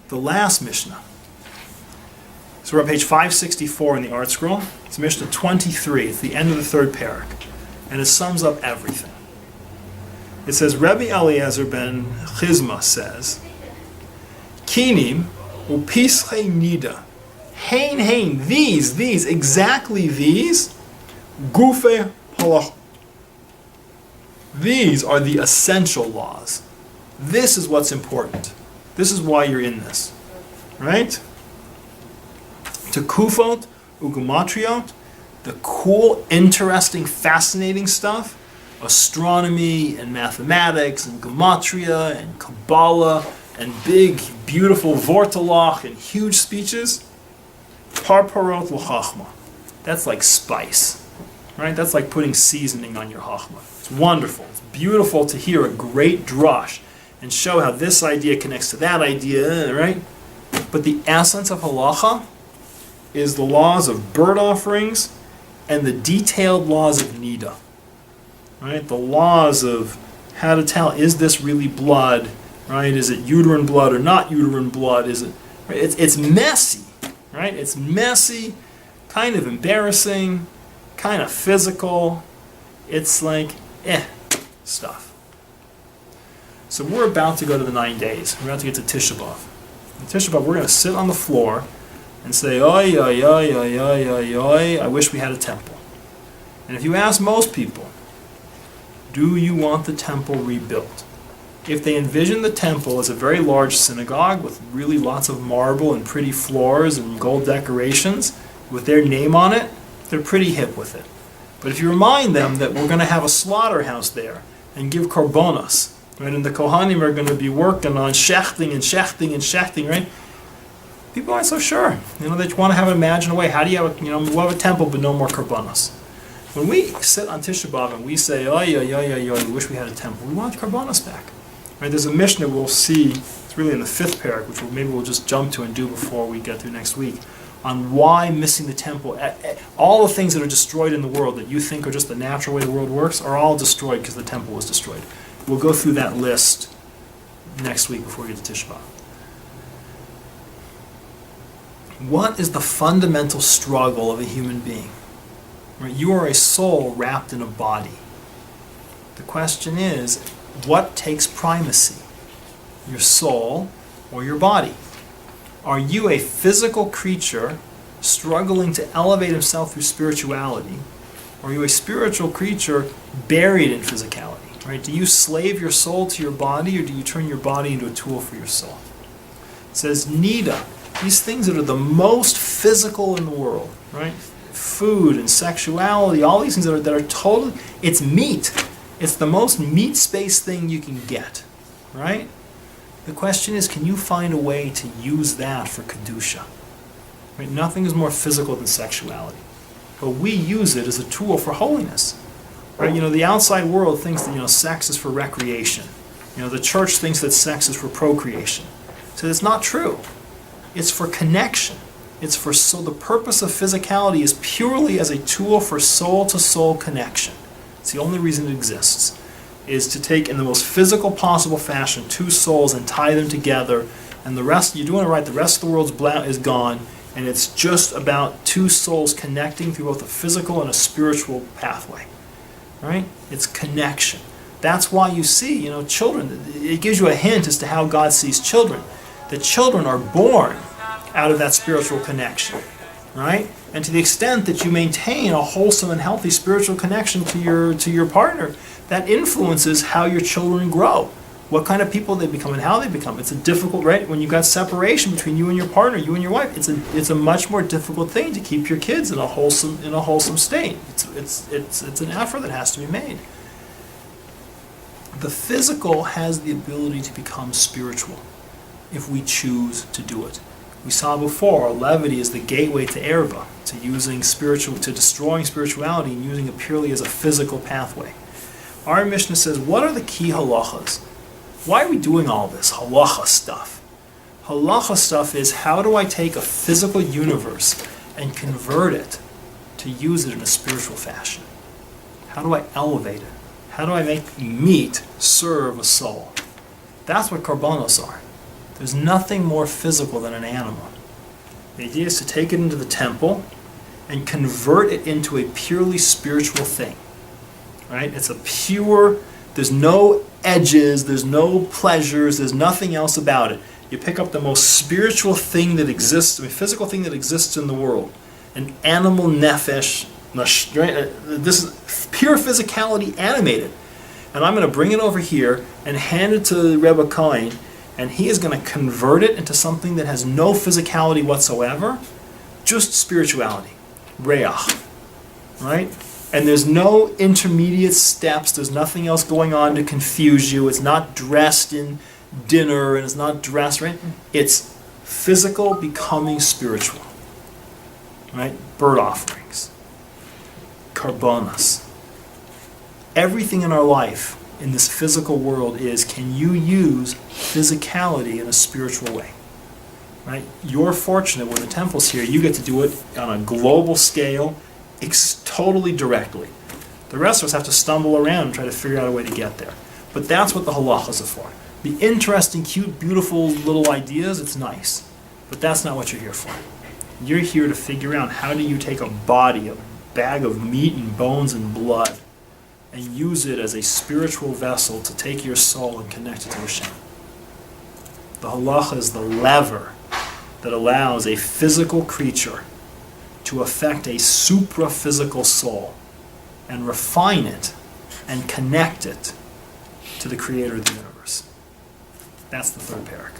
the last Mishnah. So we're on page 564 in the Art Scroll. It's Mishnah 23. It's the end of the third parak. And it sums up everything. It says, Rebbe Eliezer ben Chizma says, Kinim upische nida. Hein, these, exactly these, gufe halach. These are the essential laws. This is what's important. This is why you're in this. Right? To kufot, ugumatriot, the cool, interesting, fascinating stuff, astronomy and mathematics and gematria and Kabbalah and big, beautiful vortelach and huge speeches, parparot l'chachma. That's like spice. Right? That's like putting seasoning on your chachma. It's wonderful. It's beautiful to hear a great drush and show how this idea connects to that idea, right? But the essence of halacha is the laws of bird offerings and the detailed laws of nida. Right? The laws of how to tell, is this really blood? Right? Is it uterine blood or not uterine blood? Is it? Right? It's messy. Right? It's messy, kind of embarrassing, kind of physical. It's like, stuff. So we're about to go to the 9 days. We're about to get to Tisha B'Av. In Tisha B'Av, we're going to sit on the floor and say, oi, oi, oi, oi, oi, oi, oi, I wish we had a temple. And if you ask most people, do you want the temple rebuilt? If they envision the temple as a very large synagogue with really lots of marble and pretty floors and gold decorations with their name on it, they're pretty hip with it. But if you remind them that we're going to have a slaughterhouse there and give korbanos, right, and the Kohanim are going to be working on shechting, right? People aren't so sure. They want to have it imagined away. How do you have we'll have a temple but no more korbanos. When we sit on Tisha B'Av and we say, we wish we had a temple, we want korbanos back. Right? There's a Mishnah we'll see, it's really in the 5th parak, which maybe we'll just jump to and do before we get through next week, on why missing the temple. All the things that are destroyed in the world that you think are just the natural way the world works are all destroyed because the temple was destroyed. We'll go through that list next week before we get to Tisha B'Av. What is the fundamental struggle of a human being? Right? You are a soul wrapped in a body. The question is, what takes primacy? Your soul or your body? Are you a physical creature struggling to elevate himself through spirituality? Or are you a spiritual creature buried in physicality? Right? Do you slave your soul to your body, or do you turn your body into a tool for your soul? It says, nida, these things that are the most physical in the world, right? Food and sexuality, all these things that are totally, it's meat. It's the most meat space thing you can get, right? The question is, can you find a way to use that for Kedusha? Right? Nothing is more physical than sexuality. But we use it as a tool for holiness. Right? The outside world thinks that, sex is for recreation. The church thinks that sex is for procreation. So it's not true. It's for connection. So the purpose of physicality is purely as a tool for soul-to-soul connection. It's the only reason it exists, is to take in the most physical possible fashion 2 souls and tie them together, and the rest, you're doing it right, the rest of the world's is gone, and it's just about 2 souls connecting through both a physical and a spiritual pathway. Right? It's connection. That's why you see, children, it gives you a hint as to how God sees children. The children are born out of that spiritual connection, right? And to the extent that you maintain a wholesome and healthy spiritual connection to your partner, that influences how your children grow, what kind of people they become and how they become. It's a difficult, right? When you've got separation between you and your partner, you and your wife, it's a much more difficult thing to keep your kids in a wholesome state. It's an effort that has to be made. The physical has the ability to become spiritual if we choose to do it. We saw before, levity is the gateway to erva, to destroying spirituality and using it purely as a physical pathway. Our Mishnah says, what are the key halachas? Why are we doing all this halacha stuff? Halacha stuff is, how do I take a physical universe and convert it to use it in a spiritual fashion? How do I elevate it? How do I make meat serve a soul? That's what korbanos are. There's nothing more physical than an animal. The idea is to take it into the temple and convert it into a purely spiritual thing. Right? It's a pure, there's no edges, there's no pleasures, there's nothing else about it. You pick up the most spiritual thing that exists, a physical thing that exists in the world, an animal nefesh, this is pure physicality animated. And I'm going to bring it over here and hand it to Rebbe Cohen, and he is going to convert it into something that has no physicality whatsoever, just spirituality, reach, right? And there's no intermediate steps, there's nothing else going on to confuse you, it's not dressed in dinner, and it's not dressed, right? It's physical becoming spiritual, right? Bird offerings, karbonas. Everything in our life in this physical world is, can you use physicality in a spiritual way? Right? You're fortunate when the temple's here, you get to do it on a global scale, totally directly. The rest of us have to stumble around and try to figure out a way to get there. But that's what the halachas are for. The interesting, cute, beautiful little ideas, it's nice. But that's not what you're here for. You're here to figure out how do you take a body, a bag of meat and bones and blood, and use it as a spiritual vessel to take your soul and connect it to Hashem. The halacha is the lever that allows a physical creature to affect a supra-physical soul and refine it and connect it to the creator of the universe. That's the third parak.